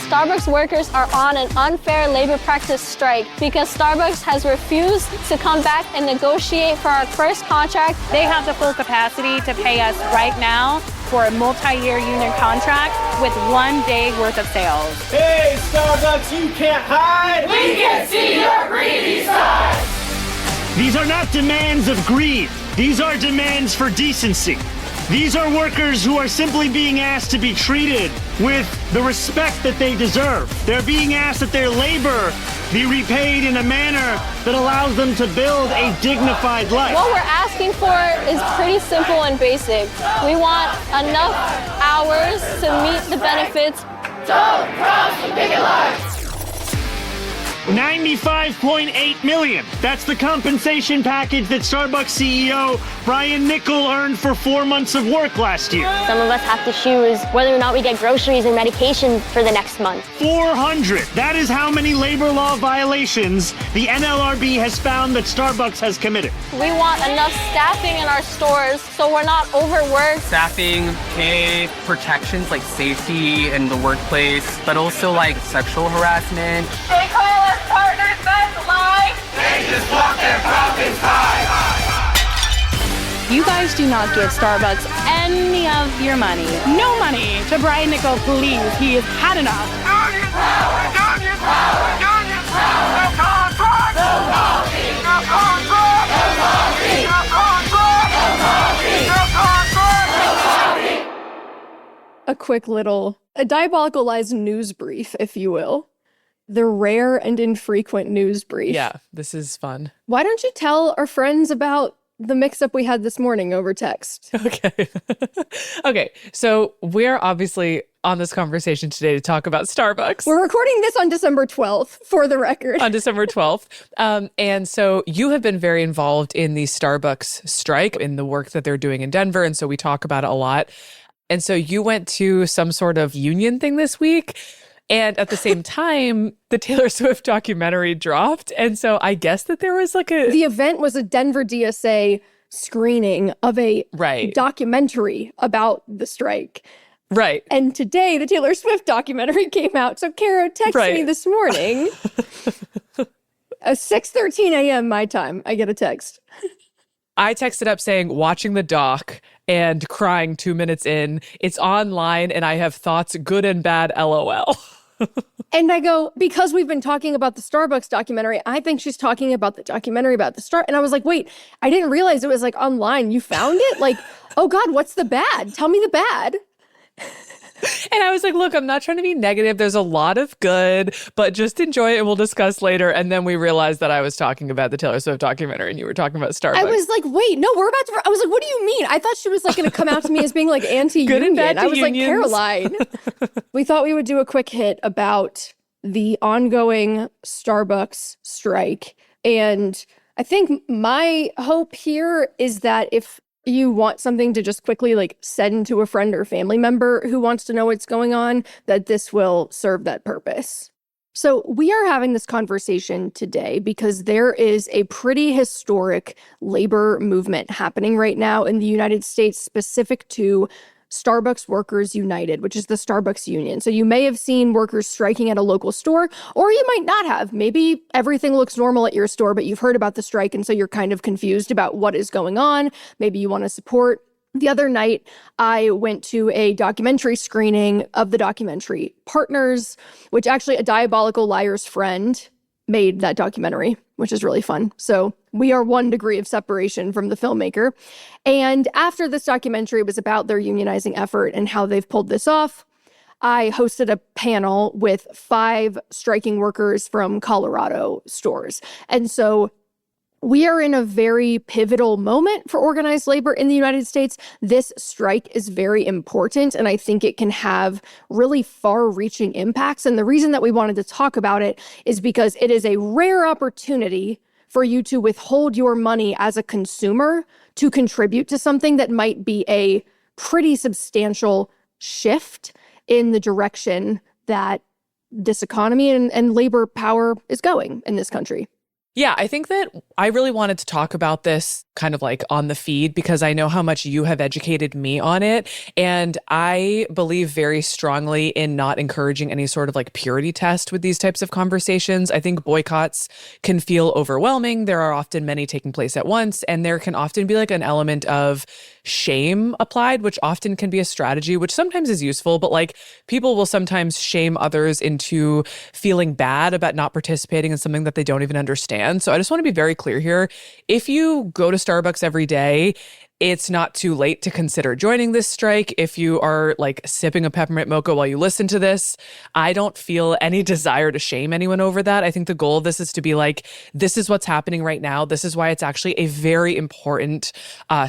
Starbucks workers are on an unfair labor practice strike because Starbucks has refused to come back and negotiate for our first contract. They have the full capacity to pay us right now for a multi-year union contract with 1 day worth of sales. Hey, Starbucks, you can't hide! We can see your greedy side! These are not demands of greed. These are demands for decency. These are workers who are simply being asked to be treated with the respect that they deserve. They're being asked that their labor be repaid in a manner that allows them to build a dignified life. What we're asking for is pretty simple and basic. We want enough hours to meet the benefits. Don't cross the picket line! $95.8 million. That's the compensation package that Starbucks CEO Brian Niccol earned for 4 months of work last year. Some of us have to choose whether or not we get groceries and medication for the next month. 400. That is how many labor law violations the NLRB has found that Starbucks has committed. We want enough staffing in our stores so we're not overworked. Staffing, pay, protections like safety in the workplace, but also like sexual harassment. They call us partners, that's lie. They just want their profits high. You guys do not give Starbucks any of your money. No money to Brian Niccol, please. He has had enough. Union power! Union power! Union power! No contract! No coffee! No contract! No coffee! No contract! No coffee! No contract! No coffee! A quick little, a diabolicalized news brief, if you will. The rare and infrequent news brief. Yeah, this is fun. Why don't you tell our friends about the mix-up we had this morning over text? Okay. Okay, so we're obviously on this conversation today to talk about Starbucks. We're recording this on December 12th, for the record. On December 12th. And so you have been very involved in the Starbucks strike, in the work that they're doing in Denver, and so we talk about it a lot. And so you went to some sort of union thing this week. And at the same time, the Taylor Swift documentary dropped. And so I guess that there was like a... The event was a Denver DSA screening of a right. documentary about the strike. Right. And today, the Taylor Swift documentary came out. So Kara texted me this morning. At 6:13 a.m. my time, I get a text. I texted up saying, watching the doc and crying 2 minutes in. It's online and I have thoughts, good and bad, LOL. And I go, because we've been talking about the Starbucks documentary, I think she's talking about the documentary about the Star. And I was like, wait, I didn't realize it was like online. You found it? Like, oh God, what's the bad? Tell me the bad. And I was like, look, I'm not trying to be negative. There's a lot of good, but just enjoy it and we'll discuss later. And then we realized that I was talking about the Taylor Swift documentary and you were talking about Starbucks. I was like, wait, no, we're about to... I was like, what do you mean? I thought she was like going to come out to me as being like anti-union. Good and bad to I was unions. like, Caroline. We thought we would do a quick hit about the ongoing Starbucks strike. And I think my hope here is that if you want something to just quickly like send to a friend or family member who wants to know what's going on, that this will serve that purpose. So we are having this conversation today because there is a pretty historic labor movement happening right now in the United States specific to Starbucks Workers United, which is the Starbucks union. So you may have seen workers striking at a local store, or you might not have. Maybe everything looks normal at your store, but you've heard about the strike, and so you're kind of confused about what is going on. Maybe you want to support. The other night, I went to a documentary screening of the documentary Partners, which actually a Diabolical Liar's friend made that documentary, which is really fun. So we are 1 degree of separation from the filmmaker. And after this documentary was about their unionizing effort and how they've pulled this off, I hosted a panel with 5 striking workers from Colorado stores. And so we are in a very pivotal moment for organized labor in the United States. This strike is very important, and I think it can have really far-reaching impacts. And the reason that we wanted to talk about it is because it is a rare opportunity for you to withhold your money as a consumer to contribute to something that might be a pretty substantial shift in the direction that this economy and labor power is going in this country. Yeah, I think that I really wanted to talk about this kind of like on the feed because I know how much you have educated me on it. And I believe very strongly in not encouraging any sort of like purity test with these types of conversations. I think boycotts can feel overwhelming. There are often many taking place at once, and there can often be like an element of shame applied, which often can be a strategy, which sometimes is useful, but like people will sometimes shame others into feeling bad about not participating in something that they don't even understand. So I just want to be very clear here. If you go to Starbucks every day, it's not too late to consider joining this strike. If you are like sipping a peppermint mocha while you listen to this, I don't feel any desire to shame anyone over that. I think the goal of this is to be like, this is what's happening right now. This is why it's actually a very important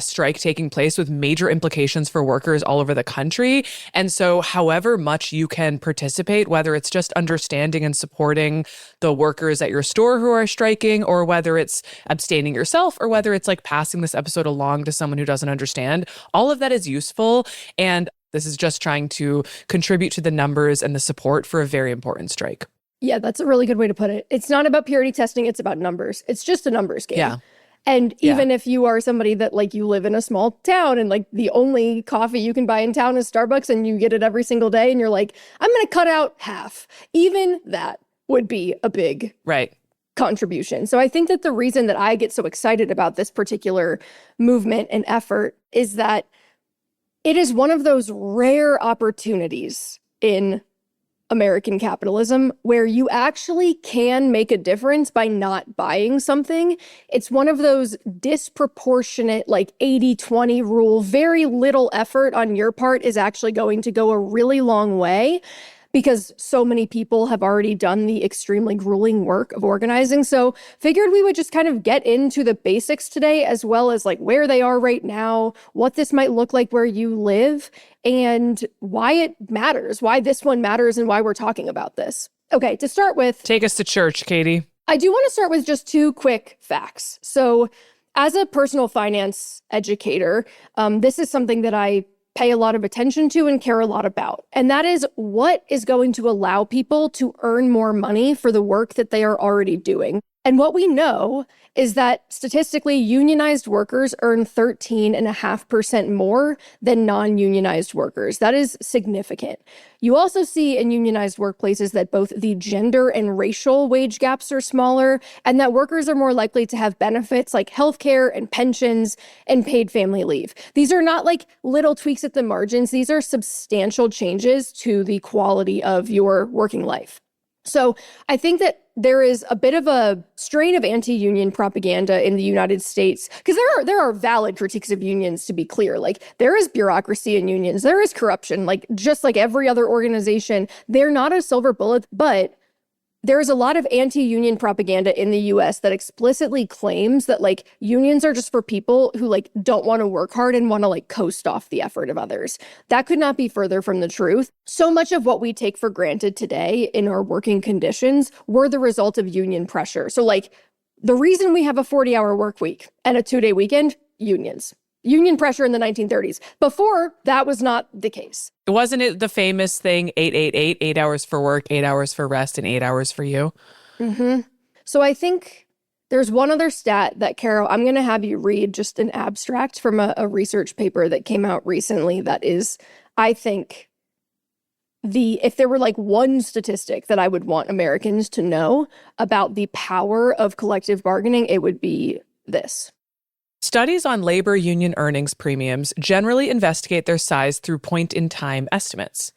strike taking place with major implications for workers all over the country. And so however much you can participate, whether it's just understanding and supporting the workers at your store who are striking, or whether it's abstaining yourself, or whether it's like passing this episode along to someone who doesn't understand, all of that is useful. And this is just trying to contribute to the numbers and the support for a very important strike. Yeah, that's a really good way to put it. It's not about purity testing. It's about numbers. It's just a numbers game. Yeah. And even if you are somebody that like you live in a small town and like the only coffee you can buy in town is Starbucks and you get it every single day and you're like, I'm going to cut out half. Even that would be a big contribution. So I think that the reason that I get so excited about this particular movement and effort is that it is one of those rare opportunities in American capitalism where you actually can make a difference by not buying something. It's one of those disproportionate, like 80-20 rule, very little effort on your part is actually going to go a really long way because so many people have already done the extremely grueling work of organizing. So figured we would just kind of get into the basics today, as well as like where they are right now, what this might look like where you live, and why it matters, why this one matters, and why we're talking about this. Okay, to start with... Take us to church, Katie. I do want to start with just 2 quick facts. So as a personal finance educator, this is something that I pay a lot of attention to and care a lot about. And that is what is going to allow people to earn more money for the work that they are already doing. And what we know is that statistically, unionized workers earn 13.5% more than non-unionized workers. That is significant. You also see in unionized workplaces that both the gender and racial wage gaps are smaller, and that workers are more likely to have benefits like healthcare and pensions and paid family leave. These are not like little tweaks at the margins. These are substantial changes to the quality of your working life. So I think that there is a bit of a strain of anti-union propaganda in the United States, because there are valid critiques of unions, to be clear. Like, there is bureaucracy in unions, there is corruption, like just like every other organization. They're not a silver bullet, but there's a lot of anti-union propaganda in the US that explicitly claims that like unions are just for people who like don't want to work hard and want to like coast off the effort of others. That could not be further from the truth. So much of what we take for granted today in our working conditions were the result of union pressure. So like the reason we have a 40-hour work week and a 2-day weekend, unions. Union pressure in the 1930s. Before, that was not the case. Wasn't it the famous thing, 8-8-8, 8 hours for work, 8 hours for rest, and 8 hours for you? Mm-hmm. So I think there's one other stat that, Carol, I'm going to have you read just an abstract from a research paper that came out recently that is, I think, if there were like one statistic that I would want Americans to know about the power of collective bargaining, it would be this. Studies on labor union earnings premiums generally investigate their size through point-in-time estimates.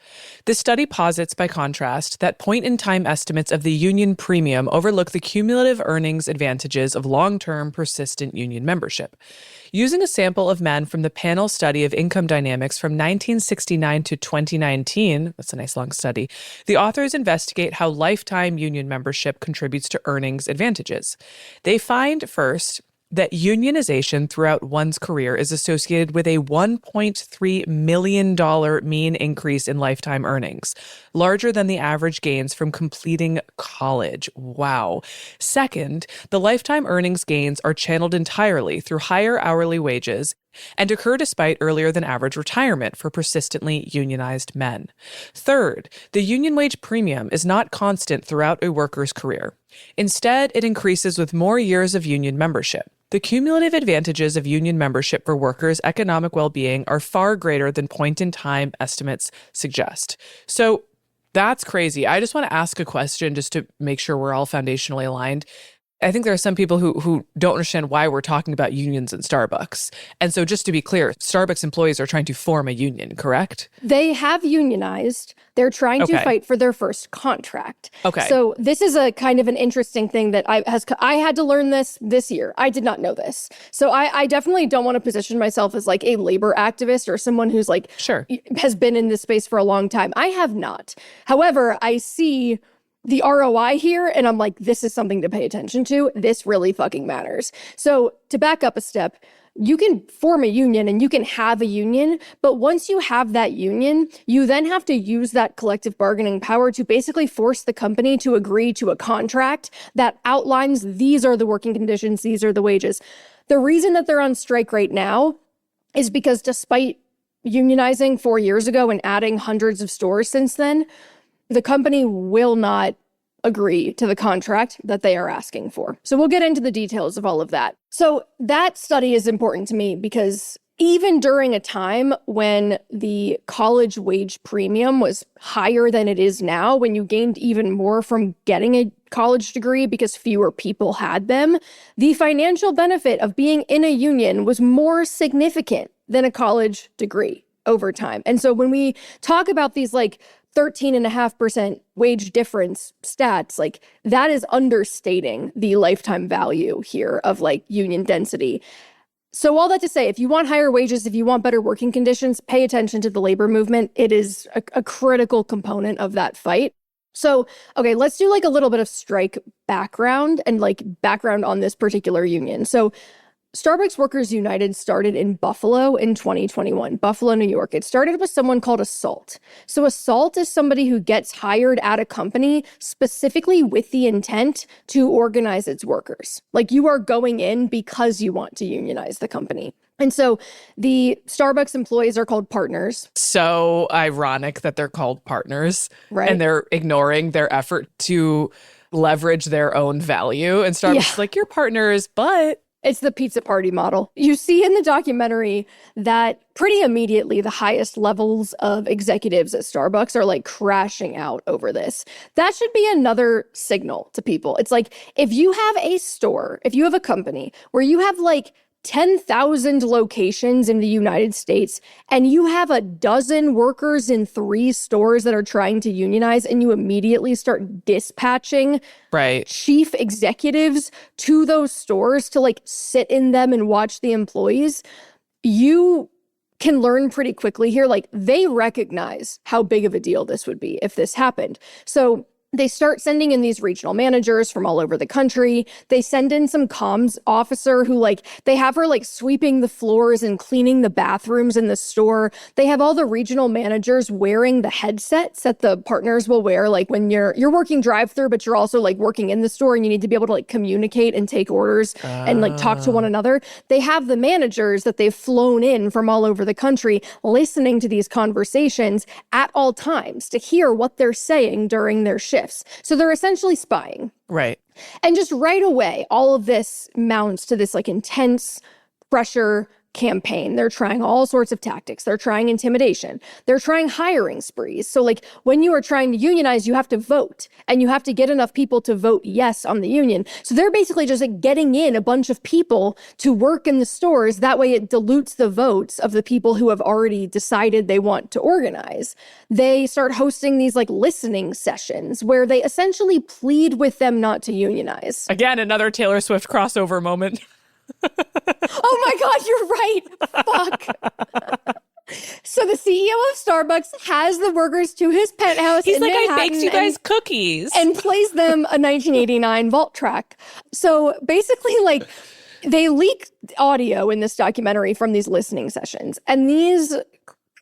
This study posits, by contrast, that point-in-time estimates of the union premium overlook the cumulative earnings advantages of long-term, persistent union membership. Using a sample of men from the panel study of income dynamics from 1969 to 2019, that's a nice long study, the authors investigate how lifetime union membership contributes to earnings advantages. They find, first, that unionization throughout one's career is associated with a $1.3 million mean increase in lifetime earnings, larger than the average gains from completing college. Wow. Second, the lifetime earnings gains are channeled entirely through higher hourly wages and occur despite earlier than average retirement for persistently unionized men. Third, the union wage premium is not constant throughout a worker's career. Instead, it increases with more years of union membership. The cumulative advantages of union membership for workers' economic well-being are far greater than point-in-time estimates suggest. So that's crazy. I just want to ask a question just to make sure we're all foundationally aligned. I think there are some people who don't understand why we're talking about unions in Starbucks. And so just to be clear, Starbucks employees are trying to form a union, correct? They have unionized. They're trying to fight for their first contract. Okay. So this is a kind of an interesting thing that I had to learn this year. I did not know this. So I definitely don't want to position myself as like a labor activist or someone who's like has been in this space for a long time. I have not. However, I see the ROI here, and I'm like, this is something to pay attention to. This really fucking matters. So to back up a step, you can form a union and you can have a union, but once you have that union, you then have to use that collective bargaining power to basically force the company to agree to a contract that outlines these are the working conditions, these are the wages. The reason that they're on strike right now is because despite unionizing 4 years ago and adding hundreds of stores since then, the company will not agree to the contract that they are asking for. So we'll get into the details of all of that. So that study is important to me because even during a time when the college wage premium was higher than it is now, when you gained even more from getting a college degree because fewer people had them, the financial benefit of being in a union was more significant than a college degree over time. And so when we talk about these like 13.5% wage difference stats, like that is understating the lifetime value here of like union density. So all that to say, if you want higher wages, if you want better working conditions, pay attention to the labor movement. It is a critical component of that fight. So, okay, let's do like a little bit of strike background and like background on this particular union. So Starbucks Workers United started in Buffalo in 2021, Buffalo, New York. It started with someone called a SALT. So a SALT is somebody who gets hired at a company specifically with the intent to organize its workers. Like you are going in because you want to unionize the company. And so the Starbucks employees are called partners. So ironic that they're called partners, right? And they're ignoring their effort to leverage their own value. And Starbucks is like, you're partners, but... It's the pizza party model. You see in the documentary that pretty immediately the highest levels of executives at Starbucks are like crashing out over this. That should be another signal to people. It's like if you have a store, if you have a company where you have like 10,000 locations in the United States and you have a dozen workers in 3 stores that are trying to unionize and you immediately start dispatching chief executives to those stores to like sit in them and watch the employees, you can learn pretty quickly here. Like they recognize how big of a deal this would be if this happened. So they start sending in these regional managers from all over the country. They send in some comms officer who like, they have her like sweeping the floors and cleaning the bathrooms in the store. They have all the regional managers wearing the headsets that the partners will wear. Like when you're working drive-thru, but you're also like working in the store and you need to be able to like communicate and take orders and like talk to one another. They have the managers that they've flown in from all over the country listening to these conversations at all times to hear what they're saying during their shift. So they're essentially spying. Right. And just right away, all of this mounts to this like intense pressure campaign. They're trying all sorts of tactics. They're trying intimidation. They're trying hiring sprees. So like when you are trying to unionize, you have to vote and you have to get enough people to vote yes on the union. So they're basically just like getting in a bunch of people to work in the stores. That way it dilutes the votes of the people who have already decided they want to organize. They start hosting these like listening sessions where they essentially plead with them not to unionize. Again, another Taylor Swift crossover moment. Oh my God, you're right. Fuck. So the CEO of Starbucks has the workers to his penthouse He's in like, Manhattan I baked you guys cookies. and plays them a 1989 vault track. So basically, like, they leak audio in this documentary from these listening sessions. And these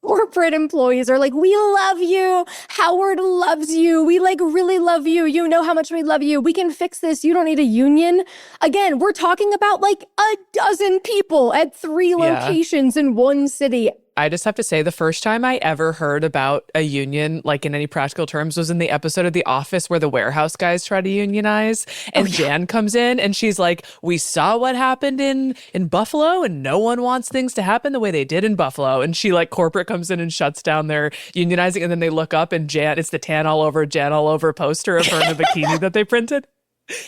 corporate employees are like, we love you. Howard loves you. We like really love you. You know how much we love you. We can fix this. You don't need a union. Again, we're talking about like a dozen people at 3 locations in one city. I just have to say, the first time I ever heard about a union, like in any practical terms, was in the episode of The Office where the warehouse guys try to unionize. And Jan comes in and she's like, we saw what happened in Buffalo and no one wants things to happen the way they did in Buffalo. And she like corporate comes in and shuts down their unionizing. And then they look up and Jan, it's the Jan all over poster of her in a bikini that they printed.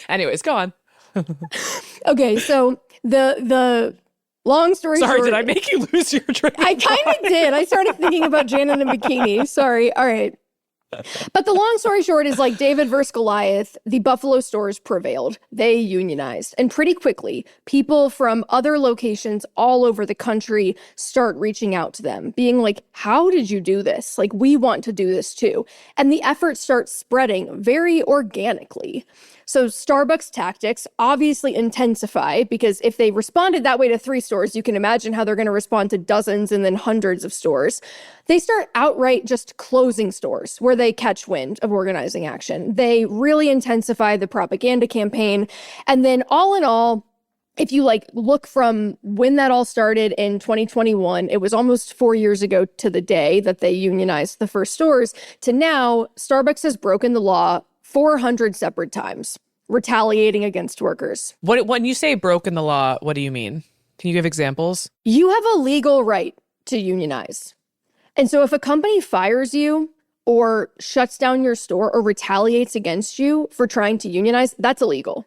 Anyways, go on. Okay, so the long story short. Sorry, did I make you lose your train of I kind of did. I started thinking about Jan in a bikini. Sorry. All right. But the long story short is like David versus Goliath, the Buffalo stores prevailed. They unionized. And pretty quickly, people from other locations all over the country start reaching out to them, being like, how did you do this? Like, we want to do this too. And the effort starts spreading very organically. So Starbucks tactics obviously intensify because if they responded that way to 3 stores, you can imagine how they're going to respond to dozens and then hundreds of stores. They start outright just closing stores where they catch wind of organizing action. They really intensify the propaganda campaign. And then all in all, if you like look from when that all started in 2021, it was almost 4 years ago to the day that they unionized the first stores, to now, Starbucks has broken the law 400 separate times, retaliating against workers. When you say broken the law, what do you mean? Can you give examples? You have a legal right to unionize. And so if a company fires you or shuts down your store or retaliates against you for trying to unionize, that's illegal.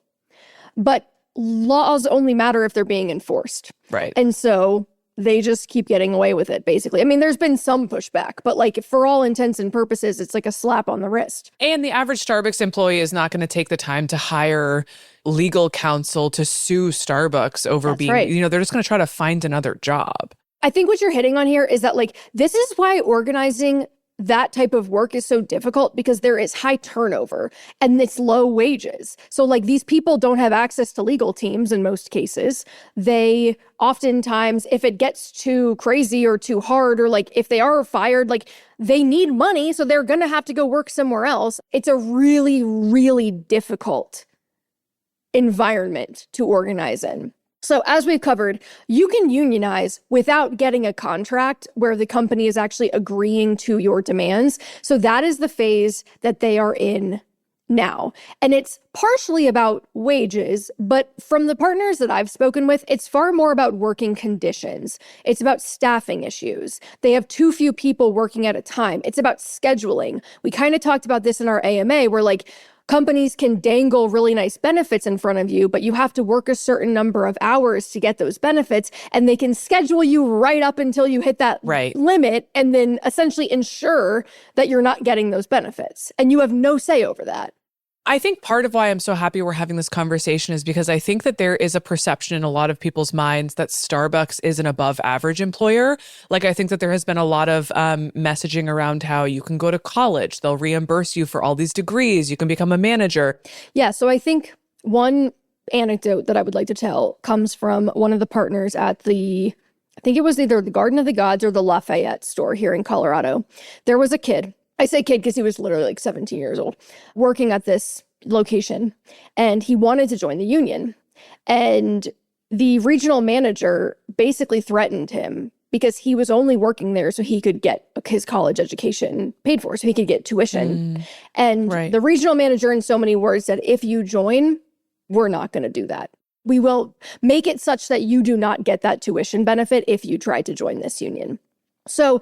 But laws only matter if they're being enforced. Right. And so they just keep getting away with it, basically. I mean, there's been some pushback, but like for all intents and purposes, it's like a slap on the wrist. And the average Starbucks employee is not going to take the time to hire legal counsel to sue Starbucks over That's being, right. they're just going to try to find another job. I think what you're hitting on here is that like, this is why organizing that type of work is so difficult, because there is high turnover and it's low wages. So like these people don't have access to legal teams in most cases. They oftentimes, if it gets too crazy or too hard, or like if they are fired, like they need money, so they're going to have to go work somewhere else. It's a really, really difficult environment to organize in. So as we've covered, you can unionize without getting a contract where the company is actually agreeing to your demands. So that is the phase that they are in now. And it's partially about wages, but from the partners that I've spoken with, it's far more about working conditions. It's about staffing issues. They have too few people working at a time. It's about scheduling. We kind of talked about this in our AMA, where like, companies can dangle really nice benefits in front of you, but you have to work a certain number of hours to get those benefits, and they can schedule you right up until you hit that limit and then essentially ensure that you're not getting those benefits. And you have no say over that. I think part of why I'm so happy we're having this conversation is because I think that there is a perception in a lot of people's minds that Starbucks is an above average employer. Like, I think that there has been a lot of messaging around how you can go to college, they'll reimburse you for all these degrees, you can become a manager. Yeah, so I think one anecdote that I would like to tell comes from one of the partners at I think it was either the Garden of the Gods or the Lafayette store here in Colorado. There was a kid. I say kid because he was literally like 17 years old, working at this location, and he wanted to join the union. And the regional manager basically threatened him because he was only working there so he could get his college education paid for, so he could get tuition. And the regional manager, in so many words, said, if you join, we're not going to do that. We will make it such that you do not get that tuition benefit if you try to join this union. So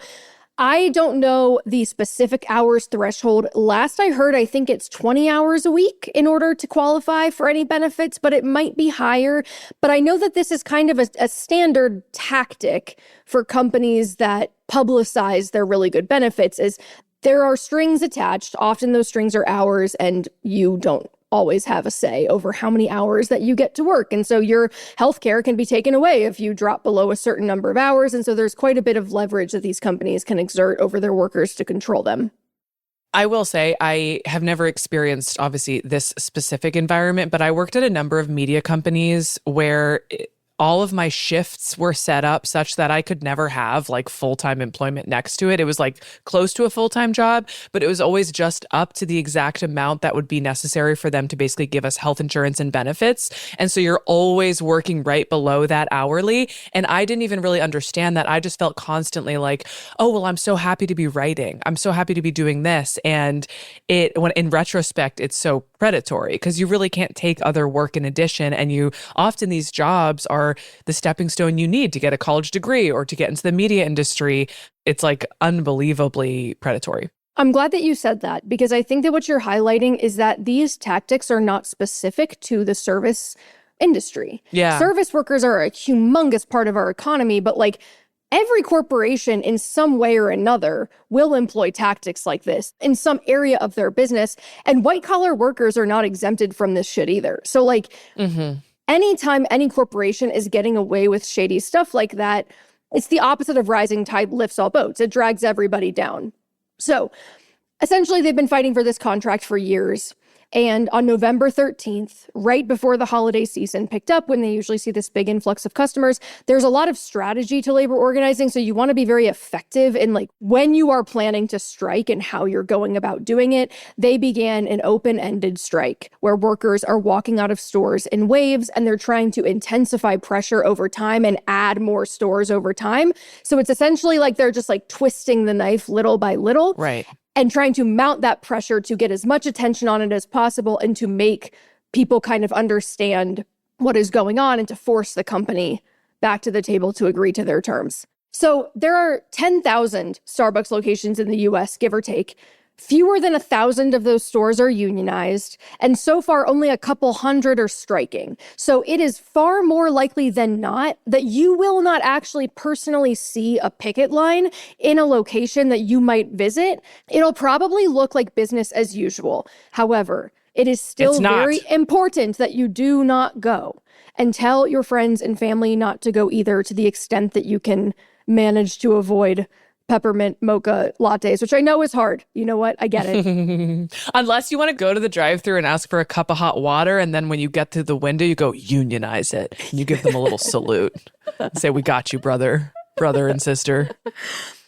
I don't know the specific hours threshold. Last I heard, I think it's 20 hours a week in order to qualify for any benefits, but it might be higher. But I know that this is kind of a standard tactic for companies that publicize their really good benefits, is there are strings attached. Often those strings are hours, and you don't always have a say over how many hours that you get to work. And so your healthcare can be taken away if you drop below a certain number of hours. And so there's quite a bit of leverage that these companies can exert over their workers to control them. I will say I have never experienced, obviously, this specific environment, but I worked at a number of media companies where all of my shifts were set up such that I could never have like full-time employment next to it. It was like close to a full-time job, but it was always just up to the exact amount that would be necessary for them to basically give us health insurance and benefits. And so you're always working right below that hourly. And I didn't even really understand that. I just felt constantly like, oh, well, I'm so happy to be writing. I'm so happy to be doing this. And when in retrospect, it's so predatory because you really can't take other work in addition. And you often these jobs are the stepping stone you need to get a college degree or to get into the media industry. It's like unbelievably predatory. I'm glad that you said that because I think that what you're highlighting is that these tactics are not specific to the service industry. Yeah. Service workers are a humongous part of our economy, but like every corporation in some way or another will employ tactics like this in some area of their business. And white collar workers are not exempted from this shit either. So like, anytime any corporation is getting away with shady stuff like that, it's the opposite of rising tide lifts all boats. It drags everybody down. So essentially, they've been fighting for this contract for years. And on November 13th, right before the holiday season picked up, when they usually see this big influx of customers, there's a lot of strategy to labor organizing. So you want to be very effective in like when you are planning to strike and how you're going about doing it. They began an open-ended strike where workers are walking out of stores in waves and they're trying to intensify pressure over time and add more stores over time. So it's essentially like they're just like twisting the knife little by little. Right. And trying to mount that pressure to get as much attention on it as possible and to make people kind of understand what is going on and to force the company back to the table to agree to their terms. So there are 10,000 Starbucks locations in the US, give or take. Fewer than 1,000 of those stores are unionized, and so far only a couple hundred are striking. So it is far more likely than not that you will not actually personally see a picket line in a location that you might visit. It'll probably look like business as usual. However, it is still very important that you do not go, and tell your friends and family not to go either, to the extent that you can manage to avoid peppermint mocha lattes, which I know is hard. You know what? I get it. Unless you want to go to the drive-thru and ask for a cup of hot water, and then when you get to the window, you go, unionize it. And you give them a little salute. Say, we got you, brother and sister.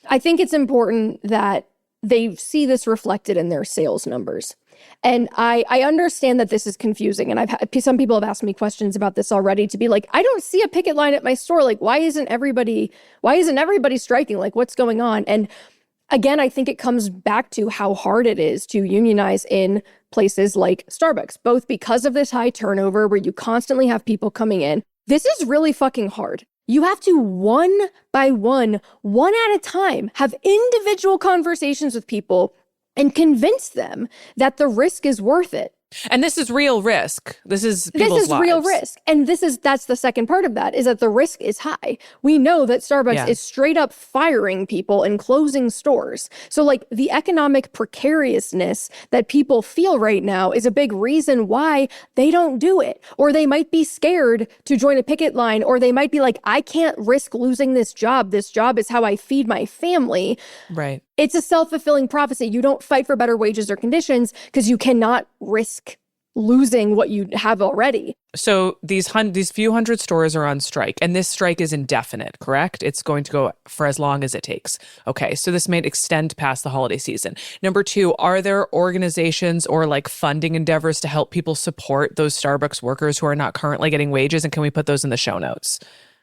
I think it's important that they see this reflected in their sales numbers. And I understand that this is confusing. And some people have asked me questions about this already, to be like, I don't see a picket line at my store. Like, why isn't everybody striking? Like, what's going on? And again, I think it comes back to how hard it is to unionize in places like Starbucks, both because of this high turnover where you constantly have people coming in. This is really fucking hard. You have to one by one at a time, have individual conversations with people and convince them that the risk is worth it. And this is real risk. This is people's lives. Real risk. And that's the second part of that, is that the risk is high. We know that Starbucks is straight up firing people and closing stores. So like the economic precariousness that people feel right now is a big reason why they don't do it. Or they might be scared to join a picket line, or they might be like, I can't risk losing this job. This job is how I feed my family. Right. It's a self-fulfilling prophecy. You don't fight for better wages or conditions because you cannot risk losing what you have already. So these few hundred stores are on strike, and this strike is indefinite, correct? It's going to go for as long as it takes. Okay, so this may extend past the holiday season. Number two, are there organizations or like funding endeavors to help people support those Starbucks workers who are not currently getting wages? And can we put those in the show notes?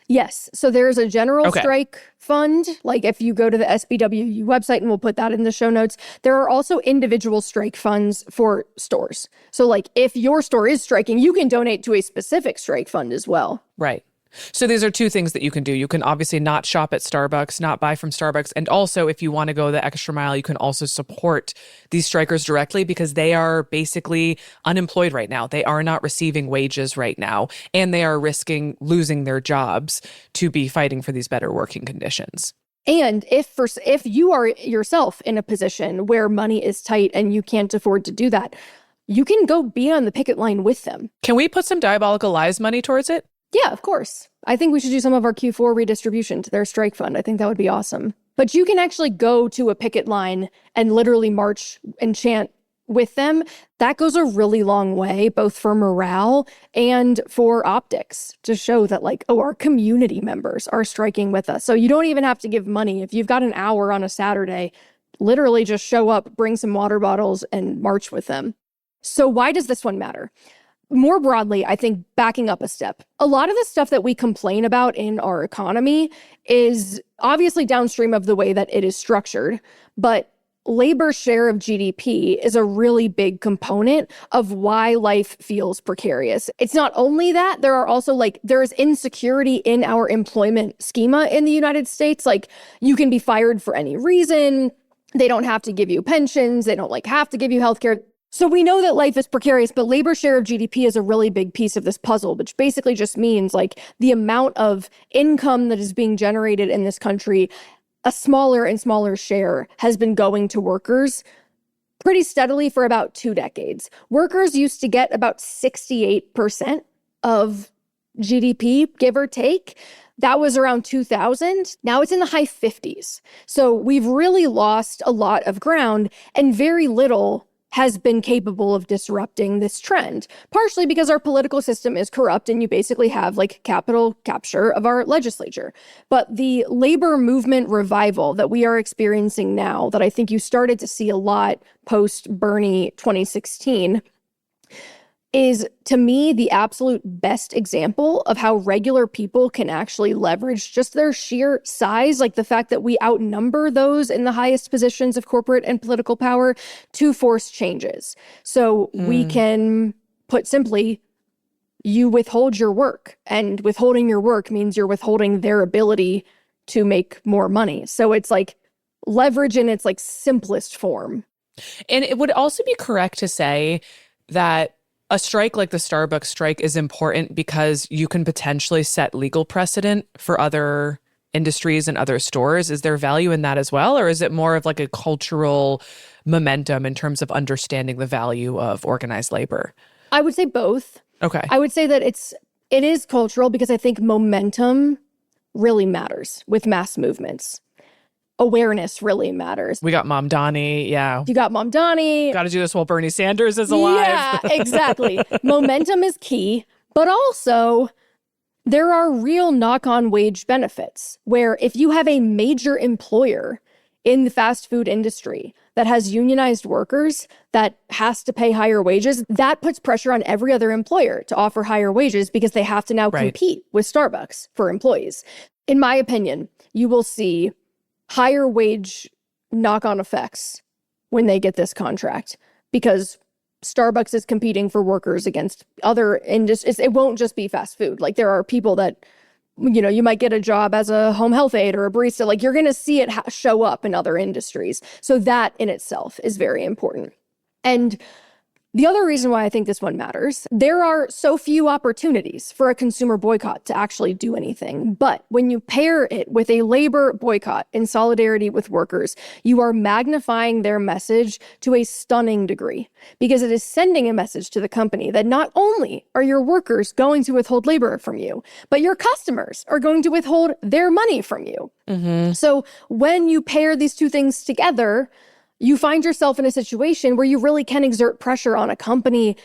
Yes. So there's a general strike fund. Like if you go to the SBWU website, and we'll put that in the show notes, there are also individual strike funds for stores. So like if your store is striking, you can donate to a specific strike fund as well. Right. So these are two things that you can do. You can obviously not shop at Starbucks, not buy from Starbucks. And also, if you want to go the extra mile, you can also support these strikers directly, because they are basically unemployed right now. They are not receiving wages right now, and they are risking losing their jobs to be fighting for these better working conditions. And if you are yourself in a position where money is tight and you can't afford to do that, you can go be on the picket line with them. Can we put some Diabolical Lies money towards it? Yeah, of course. I think we should do some of our Q4 redistribution to their strike fund. I think that would be awesome. But you can actually go to a picket line and literally march and chant with them, that goes a really long way, both for morale and for optics, to show that like, oh, our community members are striking with us. So you don't even have to give money. If you've got an hour on a Saturday, literally just show up, bring some water bottles, and march with them. So why does this one matter? More broadly, I think backing up a step, a lot of the stuff that we complain about in our economy is obviously downstream of the way that it is structured, but labor's share of GDP is a really big component of why life feels precarious. It's not only that, there are also there is insecurity in our employment schema in the United States. Like, you can be fired for any reason. They don't have to give you pensions. They don't have to give you healthcare. So we know that life is precarious, but labor share of GDP is a really big piece of this puzzle, which basically just means the amount of income that is being generated in this country, a smaller and smaller share has been going to workers pretty steadily for about 2 decades. Workers used to get about 68% of GDP, give or take. That was around 2000. Now it's in the high 50s. So we've really lost a lot of ground, and very little has been capable of disrupting this trend, partially because our political system is corrupt and you basically have capital capture of our legislature. But the labor movement revival that we are experiencing now, that I think you started to see a lot post Bernie 2016, is, to me, the absolute best example of how regular people can actually leverage just their sheer size, the fact that we outnumber those in the highest positions of corporate and political power, to force changes. So we can, put simply, you withhold your work, and withholding your work means you're withholding their ability to make more money. So it's leverage in its simplest form. And it would also be correct to say that a strike like the Starbucks strike is important because you can potentially set legal precedent for other industries and other stores. Is there value in that as well? Or is it more of a cultural momentum in terms of understanding the value of organized labor? I would say both. Okay. I would say that it is cultural because I think momentum really matters with mass movements. Awareness really matters. We got Mom Donnie, yeah. You got Mom Donnie. Got to do this while Bernie Sanders is alive. Yeah, exactly. Momentum is key, but also there are real knock-on wage benefits where if you have a major employer in the fast food industry that has unionized workers that has to pay higher wages, that puts pressure on every other employer to offer higher wages because they have to now compete with Starbucks for employees. In my opinion, you will see higher wage knock-on effects when they get this contract because Starbucks is competing for workers against other industries. It won't just be fast food. There are people that, you might get a job as a home health aide or a barista. You're going to see it show up in other industries. So that in itself is very important. And the other reason why I think this one matters, there are so few opportunities for a consumer boycott to actually do anything. But when you pair it with a labor boycott in solidarity with workers, you are magnifying their message to a stunning degree because it is sending a message to the company that not only are your workers going to withhold labor from you, but your customers are going to withhold their money from you. Mm-hmm. So when you pair these two things together, you find yourself in a situation where you really can exert pressure on a company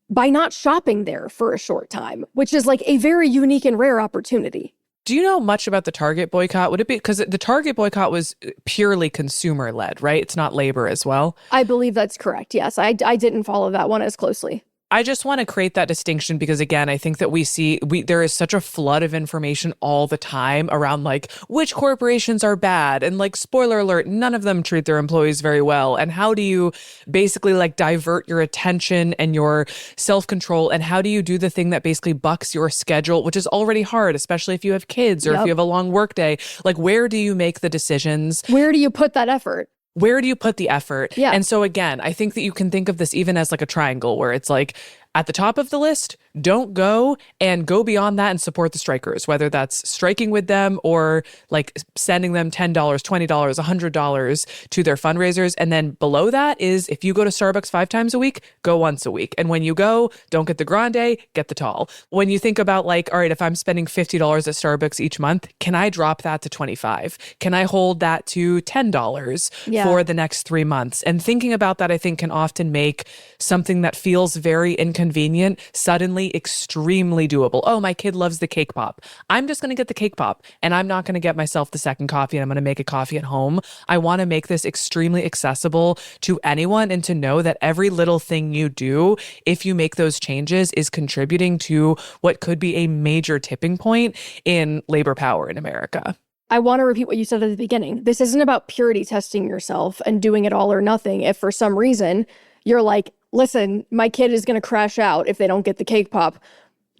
by not shopping there for a short time, which is a very unique and rare opportunity. Do you know much about the Target boycott? Would it be, because the Target boycott was purely consumer-led, right? It's not labor as well? I believe that's correct, yes. I didn't follow that one as closely. I just want to create that distinction because, again, I think that there is such a flood of information all the time around which corporations are bad and spoiler alert, none of them treat their employees very well. And how do you basically divert your attention and your self-control, and how do you do the thing that basically bucks your schedule, which is already hard, especially if you have kids or if you have a long workday. Where do you make the decisions? Where do you put that effort? Where do you put the effort? Yeah. And so again, I think that you can think of this even as a triangle where it's at the top of the list, don't go, and go beyond that and support the strikers, whether that's striking with them or like sending them $10, $20, $100 to their fundraisers. And then below that is, if you go to Starbucks 5 times a week, go once a week. And when you go, don't get the grande, get the tall. When you think about like, all right, if I'm spending $50 at Starbucks each month, can I drop that to $25? Can I hold that to $10 for the next 3 months? And thinking about that, I think, can often make something that feels very inconvenient suddenly extremely doable. Oh, my kid loves the cake pop. I'm just going to get the cake pop, and I'm not going to get myself the second coffee, and I'm going to make a coffee at home. I want to make this extremely accessible to anyone, and to know that every little thing you do, if you make those changes, is contributing to what could be a major tipping point in labor power in America. I want to repeat what you said at the beginning. This isn't about purity testing yourself and doing it all or nothing. If for some reason you're like, listen, my kid is going to crash out if they don't get the cake pop,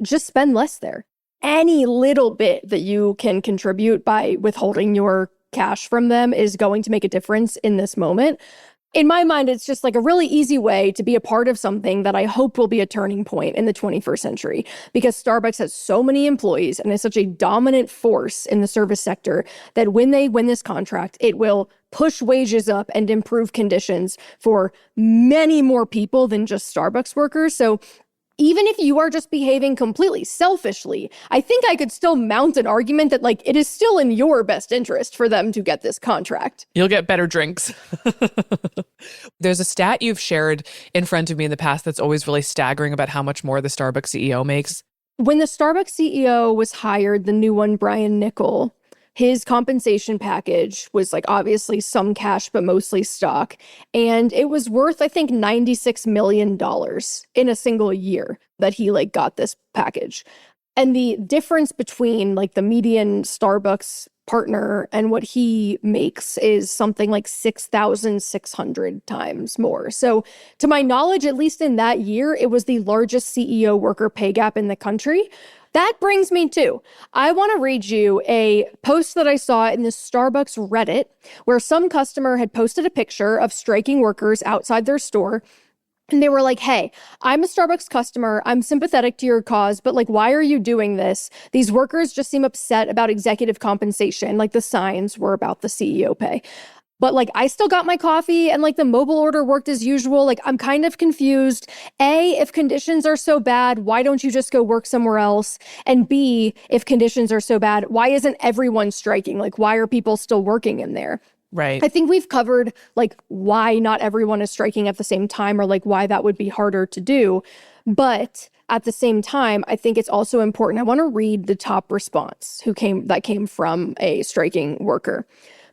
just spend less there. Any little bit that you can contribute by withholding your cash from them is going to make a difference in this moment. In my mind, it's just like a really easy way to be a part of something that I hope will be a turning point in the 21st century, because Starbucks has so many employees and is such a dominant force in the service sector that when they win this contract, it will push wages up and improve conditions for many more people than just Starbucks workers. So even if you are just behaving completely selfishly, I think I could still mount an argument that like it is still in your best interest for them to get this contract. You'll get better drinks. There's a stat you've shared in front of me in the past that's always really staggering about how much more the Starbucks CEO makes. When the Starbucks CEO was hired, the new one, Brian Niccol, his compensation package was like obviously some cash, but mostly stock. And it was worth, I think, $96 million in a single year that he like got this package. And the difference between like the median Starbucks partner and what he makes is something like 6,600 times more. So to my knowledge, at least in that year, it was the largest CEO worker pay gap in the country. That brings me to, I want to read you a post that I saw in the Starbucks Reddit where some customer had posted a picture of striking workers outside their store. And they were like, hey, I'm a Starbucks customer. I'm sympathetic to your cause, but like, why are you doing this? These workers just seem upset about executive compensation. Like the signs were about the CEO pay. But like, I still got my coffee and like the mobile order worked as usual. Like, I'm kind of confused. A, if conditions are so bad, why don't you just go work somewhere else? And B, if conditions are so bad, why isn't everyone striking? Like, why are people still working in there? Right. I think we've covered like why not everyone is striking at the same time, or like why that would be harder to do. But at the same time, I think it's also important. I want to read the top response that came from a striking worker.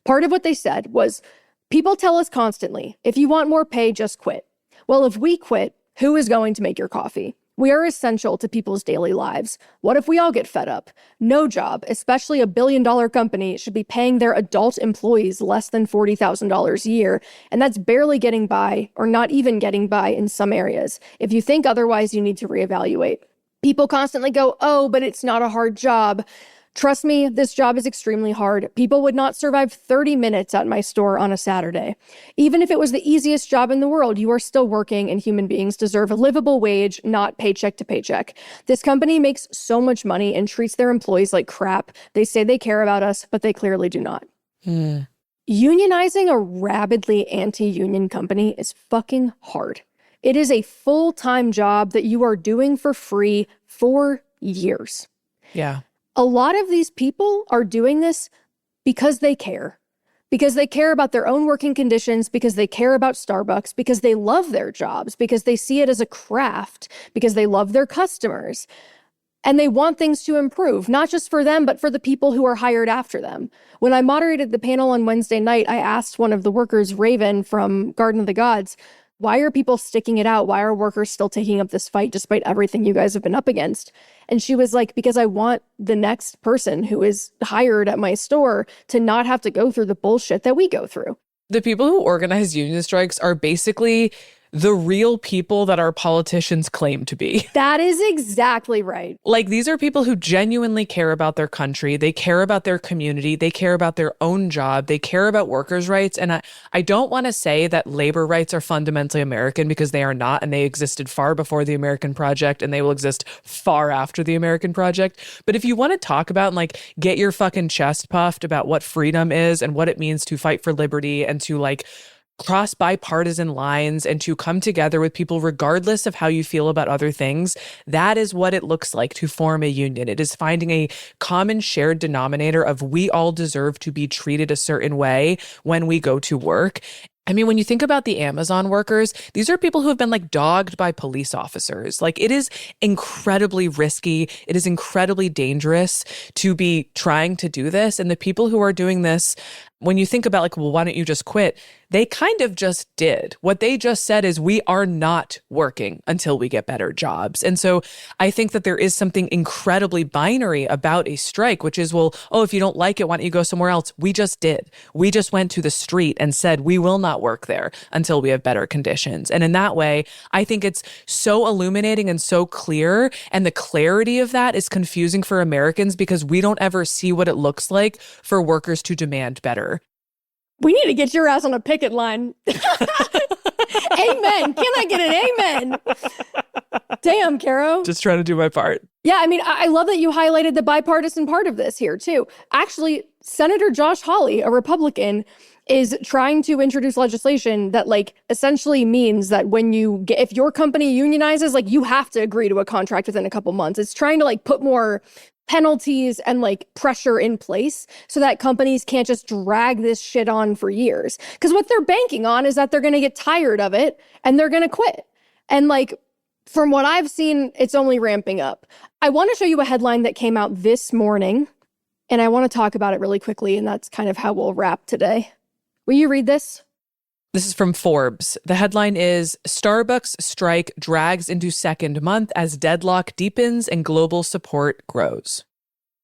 Part of what they said was, people tell us constantly, if you want more pay, just quit. Well, if we quit, who is going to make your coffee? We are essential to people's daily lives. What if we all get fed up? No job, especially a billion-dollar company, should be paying their adult employees less than $40,000 a year, and that's barely getting by, or not even getting by in some areas. If you think otherwise, you need to reevaluate. People constantly go, oh, but it's not a hard job. Trust me, this job is extremely hard. People would not survive 30 minutes at my store on a Saturday. Even if it was the easiest job in the world, you are still working, and human beings deserve a livable wage, not paycheck to paycheck. This company makes so much money and treats their employees like crap. They say they care about us, but they clearly do not. Unionizing a rabidly anti-union company is fucking hard. It is a full-time job that you are doing for free for years. Yeah. A lot of these people are doing this because they care. Because they care about their own working conditions, because they care about Starbucks, because they love their jobs, because they see it as a craft, because they love their customers. And they want things to improve, not just for them, but for the people who are hired after them. When I moderated the panel on Wednesday night, I asked one of the workers, Raven from Garden of the Gods, why are people sticking it out? Why are workers still taking up this fight despite everything you guys have been up against? And she was like, because I want the next person who is hired at my store to not have to go through the bullshit that we go through. The people who organize union strikes are basically the real people that our politicians claim to be. That is exactly right. Like, these are people who genuinely care about their country. They care about their community. They care about their own job. They care about workers' rights. And I don't want to say that labor rights are fundamentally American, because they are not. And they existed far before the American project, and they will exist far after the American project. But if you want to talk about and like get your fucking chest puffed about what freedom is and what it means to fight for liberty and to like cross bipartisan lines and to come together with people regardless of how you feel about other things, that is what it looks like to form a union. It is finding a common shared denominator of we all deserve to be treated a certain way when we go to work. I mean, when you think about the Amazon workers, these are people who have been like dogged by police officers. Like, it is incredibly risky. It is incredibly dangerous to be trying to do this. And the people who are doing this, when you think about like, well, why don't you just quit? They kind of just did. What they just said is we are not working until we get better jobs. And so I think that there is something incredibly binary about a strike, which is, well, oh, if you don't like it, why don't you go somewhere else? We just did. We just went to the street and said, we will not work there until we have better conditions. And in that way, I think it's so illuminating and so clear. And the clarity of that is confusing for Americans because we don't ever see what it looks like for workers to demand better. We need to get your ass on a picket line. Amen. Can I get an amen? Damn, Caro. Just trying to do my part. Yeah, I mean, I love that you highlighted the bipartisan part of this here, too. Actually, Senator Josh Hawley, a Republican, is trying to introduce legislation that, like, essentially means that when you get, if your company unionizes, like, you have to agree to a contract within a couple months. It's trying to, like, put more penalties and like pressure in place so that companies can't just drag this shit on for years. Because what they're banking on is that they're going to get tired of it and they're going to quit. And like, from what I've seen, it's only ramping up. I want to show you a headline that came out this morning, and I want to talk about it really quickly, and that's kind of how we'll wrap today. Will you read this? This is from Forbes. The headline is, Starbucks strike drags into second month as deadlock deepens and global support grows.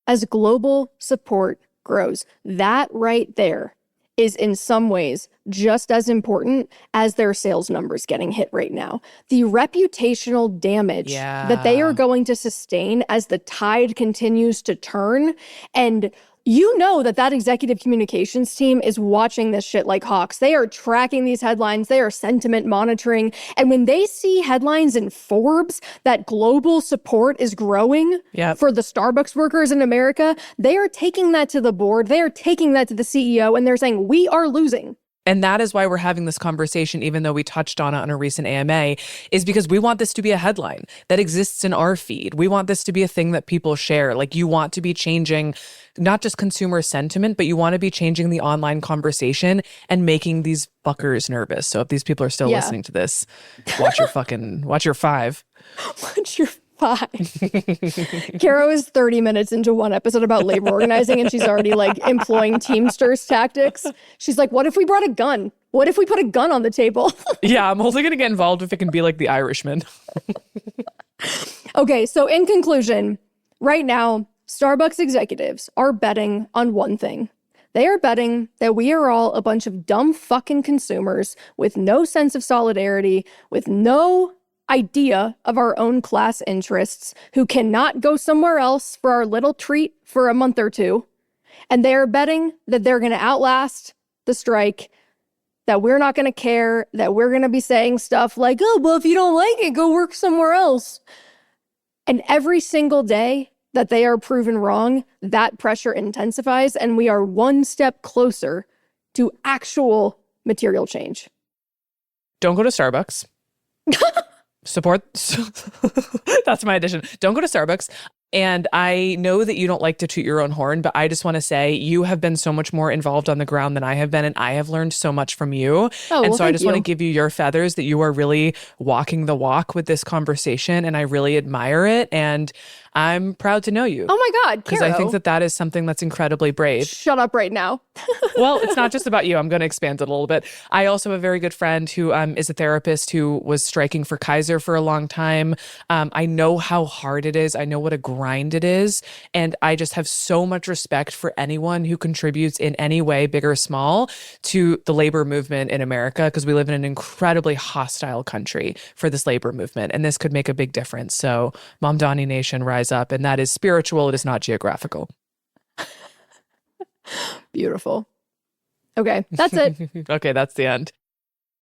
As global support grows. That right there is in some ways just as important as their sales numbers getting hit right now. The reputational damage that they are going to sustain as the tide continues to turn. And you know that executive communications team is watching this shit like hawks. They are tracking these headlines. They are sentiment monitoring. And when they see headlines in Forbes that global support is growing for the Starbucks workers in America, they are taking that to the board. They are taking that to the CEO, and they're saying, we are losing. And that is why we're having this conversation, even though we touched on it on a recent AMA, is because we want this to be a headline that exists in our feed. We want this to be a thing that people share. Like, you want to be changing not just consumer sentiment, but you want to be changing the online conversation and making these fuckers nervous. So if these people are still listening to this, watch your 5. Watch your 5. Caro is 30 minutes into one episode about labor organizing, and she's already like employing Teamsters tactics. She's like, what if we brought a gun? What if we put a gun on the table? Yeah, I'm only going to get involved if it can be like the Irishman. Okay, so in conclusion, right now, Starbucks executives are betting on one thing. They are betting that we are all a bunch of dumb fucking consumers with no sense of solidarity, with no idea of our own class interests, who cannot go somewhere else for our little treat for a month or two. And they are betting that they're going to outlast the strike, that we're not going to care, that we're going to be saying stuff like, oh, well, if you don't like it, go work somewhere else. And every single day that they are proven wrong, that pressure intensifies, and we are one step closer to actual material change. Don't go to Starbucks. Support. That's my addition. Don't go to Starbucks. And I know that you don't like to toot your own horn, but I just want to say you have been so much more involved on the ground than I have been, and I have learned so much from you. And so I just want to give you your feathers that you are really walking the walk with this conversation, and I really admire it. And I'm proud to know you. Oh my God, because I think that is something that's incredibly brave. Shut up right now. Well, it's not just about you. I'm going to expand it a little bit. I also have a very good friend who is a therapist who was striking for Kaiser for a long time. I know how hard it is. I know what a grind it is. And I just have so much respect for anyone who contributes in any way, big or small, to the labor movement in America, because we live in an incredibly hostile country for this labor movement. And this could make a big difference. So Mamdani Nation, rise up. And that is spiritual. It is not geographical. Beautiful. Okay, that's it. Okay, that's the end.